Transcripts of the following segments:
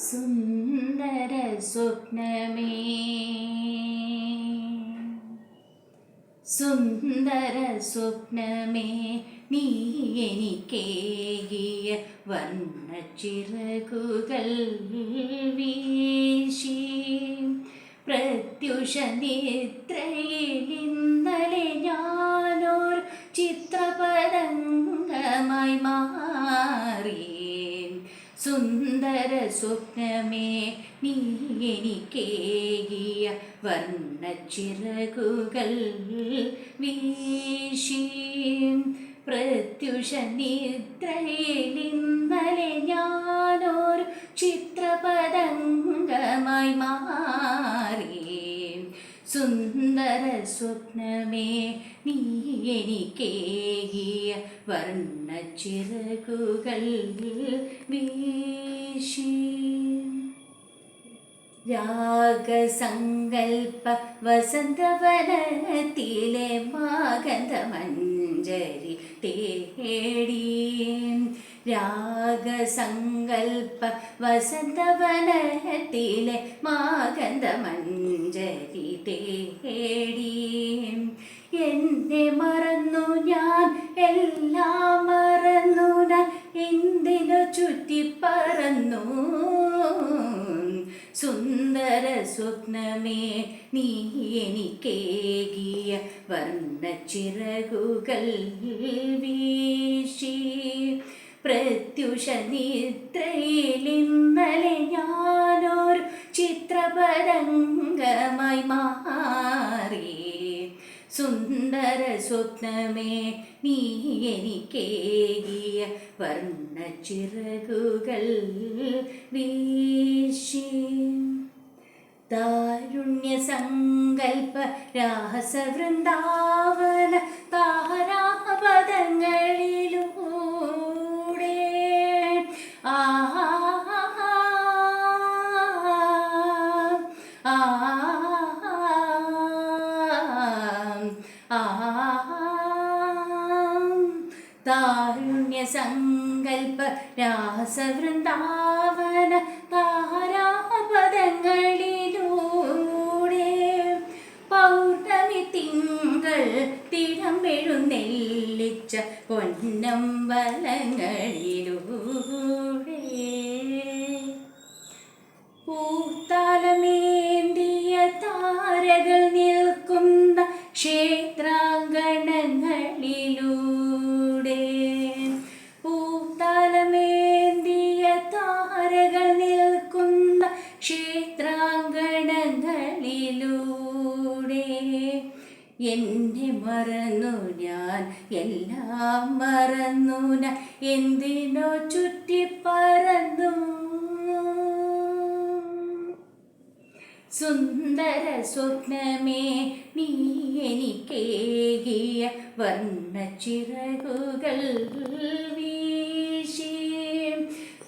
സുന്ദര സ്വപ്നമേ സുന്ദര സ്വപ്നമേ നീ എനിക്കേകിയ വർണ്ണച്ചിറകുകൾ വീശി പ്രത്യുഷ നിദ്രയിൽ ഇന്നലെ ഞാനോർ ചിത്രപതംഗമായി മാറി. സുന്ദര സ്വപ്നമേ നീ എനിക്കേകിയ വർണ്ണച്ചിറകുകൾ വീശി പ്രത്യുഷ നിദ്രയിൽ ഇന്നലെ ഞാനൊരു ചിത്രപതംഗമായി മാറി. സുന്ദര സ്വപ്നമേ നീ എനിക്കേകിയ വർണ്ണച്ചിറകുകൾ വീശി. രാഗസങ്കൽപ്പ വസന്തവനത്തിലെ മാഗന്ധമഞ്ജരി തേടി. രാഗസങ്കൽപ്പ വസന്തവനത്തിലെ മാഗന്ധമഞ്ജരി തേടി. എന്നെ മറന്നു ഞാൻ, എല്ലാം മറന്നു ഞാൻ, എന്തിനു ചുറ്റിപ്പറന്നു. സുന്ദര സ്വപ്നമേ നീ എനിക്കേകിയ വർണ്ണച്ചിറകുകൾ വീശി പ്രത്യുഷ നിദ്രയിൽ ഇന്നലെ ഞാനൊരു ചിത്രപതംഗമായി മാറി. സുന്ദര സ്വപ്നമേ നീ എനിക്കേകിയ വർണ്ണച്ചിറകുകൾ വീശി. താരുണ്യസങ്കൽപ്പ രാസവൃന്ദാവന താരാപദങ്ങളിലൂടെ ആ താരുണ്യസങ്കൽപ്പ രാസവൃന്ദാവന താരാപദങ്ങളിലൂടെ പൗർണമി തിങ്കൾ തിടമെഴുന്നെല്ലിച്ച പൊന്നമ്പലങ്ങളിലൂടെ പൂത്താലമേന്തിയ താരകൾ നിൽക്കുന്ന ക്ഷേത്രാങ്കണങ്ങളിലൂടെ. പൂത്താലമേന്തിയ താരകൾ നിൽക്കുന്ന ക്ഷേത്രാങ്കണങ്ങളിലൂടെ. എന്നെ മറന്നു ഞാൻ, എല്ലാം മറന്നു ഞാൻ, എന്തിനോ ചുറ്റിപ്പറന്നു. സുന്ദര സ്വപ്നമേ നീ എനിക്കേകിയ വർണ്ണച്ചിറകുകൾ വീശി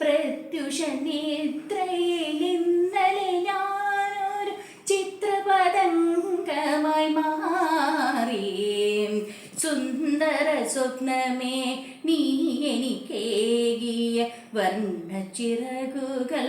പ്രത്യുഷ നിദ്രയിൽ ഇന്നലെ ഞാനൊരു ചിത്രപതംഗമായി മാറി. സുന്ദര സ്വപ്നമേ നീ എനിക്കേകിയ വർണ്ണച്ചിറകുകൾ